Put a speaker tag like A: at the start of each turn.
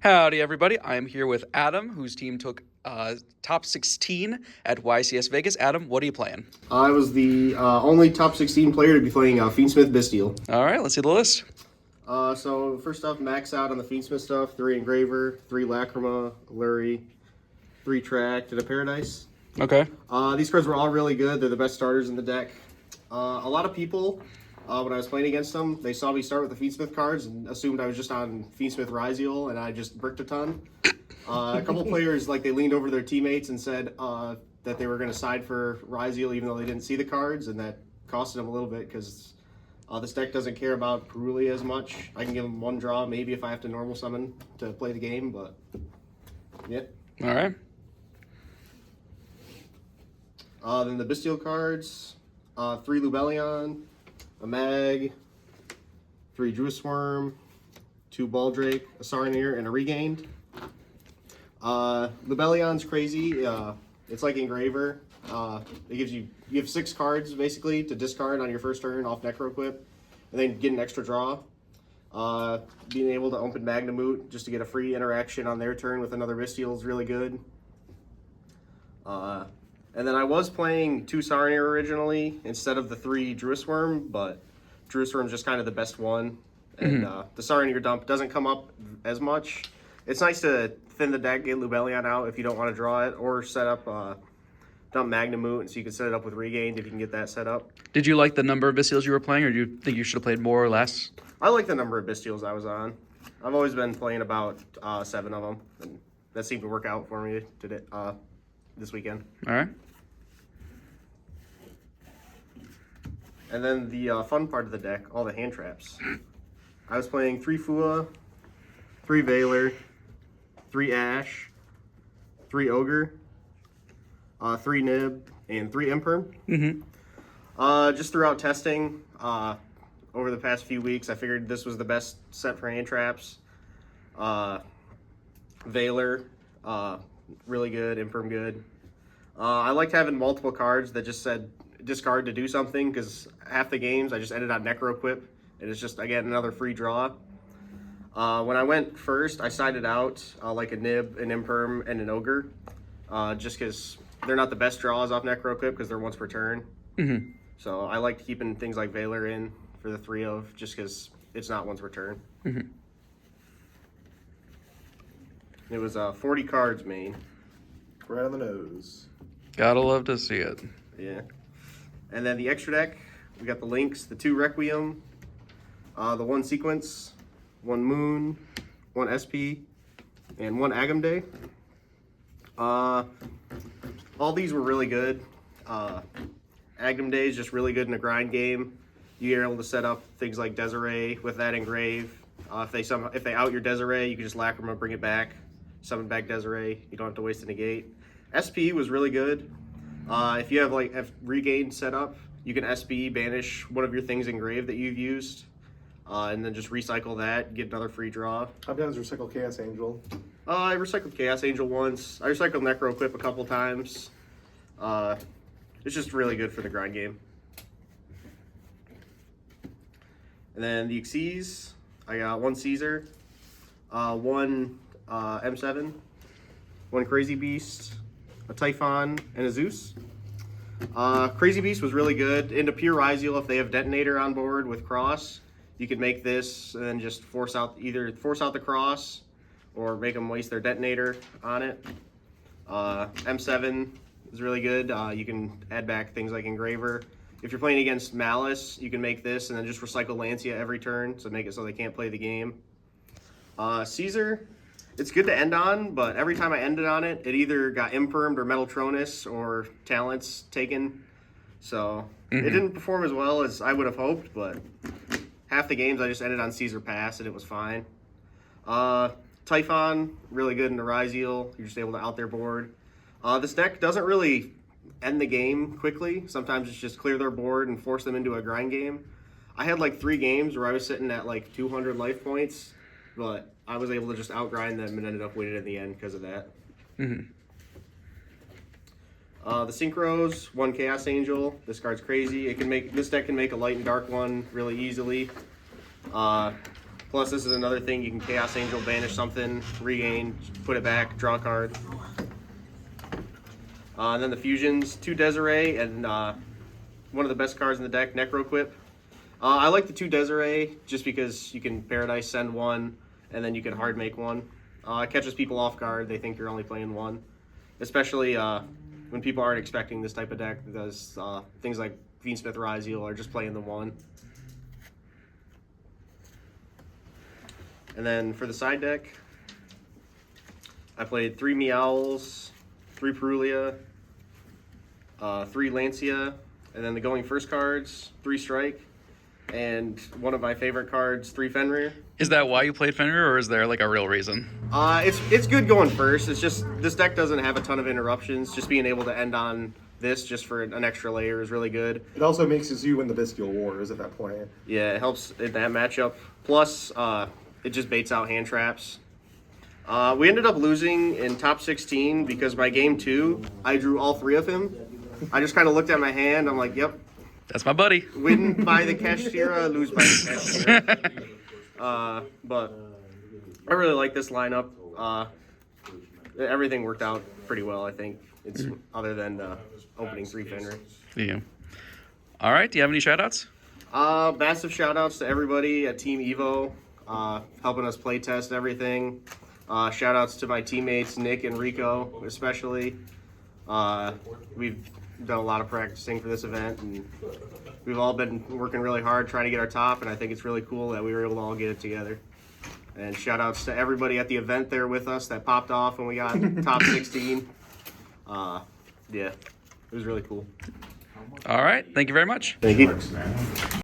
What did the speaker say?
A: Howdy, everybody. I am here with Adam, whose team took top 16 at YCS Vegas. Adam, what are you playing?
B: I was the only top 16 player to be playing Fiendsmith Bystial.
A: All right, let's see the list.
B: So first off, max out on the Fiendsmith stuff: 3 Engraver, 3 Lacrima, Lurie, 3 Tract, and a Paradise.
A: Okay.
B: These cards were all really good. They're the best starters in the deck. A lot of people, when I was playing against them, they saw me start with the Fiendsmith cards and assumed I was just on Fiendsmith Ryziel, and I just bricked a ton. A couple players, they leaned over their teammates and said that they were going to side for Ryziel even though they didn't see the cards, and that costed them a little bit because this deck doesn't care about Peruli as much. I can give them one draw maybe if I have to normal summon to play the game, but yeah.
A: All right.
B: Then the Bystial cards, 3 Lubellion, a Mag, 3 Druisworm, 2 Baldrake, a Saronir, and a Regained. Lubellion's crazy. It's like Engraver. It gives you have 6 cards basically to discard on your first turn off Necroequip, and then get an extra draw. Being able to open Magnamoot just to get a free interaction on their turn with another Bystial is really good. And then I was playing 2 Saronir originally instead of the 3 Druisworm, but Druisworm's just kind of the best one. And the Saronir dump doesn't come up as much. It's nice to thin the deck, get Lubellion out if you don't want to draw it, or set up dump Magnamoot, so you can set it up with Regained if you can get that set up.
A: Did you like the number of Bystials you were playing, or do you think you should have played more or less?
B: I like the number of Bystials I was on. I've always been playing about 7 of them, and that seemed to work out for me today, this weekend.
A: All right.
B: And then the fun part of the deck, all the hand traps. I was playing 3 Fua, 3 Veiler, 3 Ash, 3 Ogre, 3 Nib, and 3 Imperm. Just throughout testing over the past few weeks, I figured this was the best set for hand traps. Veiler, really good. Imperm, good. I liked having multiple cards that just said discard to do something, because half the games I just ended on Necroequip, and it's just, I get another free draw. When I went first, I sided out like a Nib, an Imperm, and an Ogre, just because they're not the best draws off Necroequip because they're once per turn. So I liked keeping things like Veiler in for the 3 of, just because it's not once per turn. It was 40 cards main.
C: Right on the nose.
A: Gotta love to see it.
B: Yeah. And then the extra deck, we got the Lynx, the 2 Requiem, the 1 Sequence, 1 Moon, 1 SP, and 1 Agamday. All these were really good. Agamday is just really good in a grind game. You're able to set up things like Desiree with that Engrave. If they out your Desiree, you can just Lacrima, bring it back, summon back Desiree. You don't have to waste a negate. SP was really good. If you have Regained set up, you can SP, banish one of your things engraved that you've used, and then just recycle that, get another free draw.
C: I've done recycle Chaos Angel.
B: I recycled Chaos Angel once. I recycled Necroequip a couple times. It's just really good for the grind game. And then the Xyz, I got 1 Caesar, 1 M7, 1 Crazy Beast, a Typhon, and a Zeus. Crazy Beast was really good. Into pure Ryziel, if they have Detonator on board with Cross, you could make this and then just either force out the Cross or make them waste their Detonator on it. M7 is really good. You can add back things like Engraver. If you're playing against Malice, you can make this and then just recycle Lancia every turn, so make it so they can't play the game. Caesar, it's good to end on, but every time I ended on it, it either got Impermed or Metaltronus or Talents taken. So it didn't perform as well as I would have hoped, but half the games I just ended on Caesar Pass and it was fine. Typhon, really good in the Ryziel. You're just able to out their board. This deck doesn't really end the game quickly. Sometimes it's just clear their board and force them into a grind game. I had 3 games where I was sitting at 200 life points, but I was able to just outgrind them and ended up winning in the end because of that. The Synchros, 1 Chaos Angel. This card's crazy. This deck can make a light and dark one really easily. Plus, this is another thing. You can Chaos Angel, banish something, regain, put it back, draw a card. And then the fusions, 2 Desiree, and one of the best cards in the deck, Necroquip. I like the 2 Desiree just because you can Paradise send one, and then you can hard make one. It catches people off guard. They think you're only playing one. Especially when people aren't expecting this type of deck, because things like Fiendsmith Ryzeal are just playing the one. And then for the side deck, I played 3 Meowls, 3 Perulia, 3 Lancia, and then the going first cards, 3 Strike, and one of my favorite cards, 3 Fenrir.
A: Is that why you played Fenrir, or is there like a real reason?
B: It's good going first. It's just this deck doesn't have a ton of interruptions. Just being able to end on this just for an extra layer is really good.
C: It also makes you win the Bystial Wars at that point.
B: Yeah, it helps in that matchup. Plus, it just baits out hand traps. We ended up losing in top 16 because by game 2, I drew all 3 of him. I just kind of looked at my hand. I'm like, yep.
A: That's my buddy.
B: Win by the Kashtira, lose by the Kashtira. But I really like this lineup. Everything worked out pretty well, I think. It's other than opening 3 Fenrir.
A: Yeah. All right. Do you have any shout-outs?
B: Massive shout outs to everybody at Team Evo, helping us play test everything. Shout outs to my teammates, Nick and Rico, especially. We've done a lot of practicing for this event, and we've all been working really hard trying to get our top, and I think it's really cool that we were able to all get it together. And shout outs to everybody at the event there with us that popped off when we got top 16. Yeah, it was really cool.
A: All right. Thank you very much.
B: Thank you.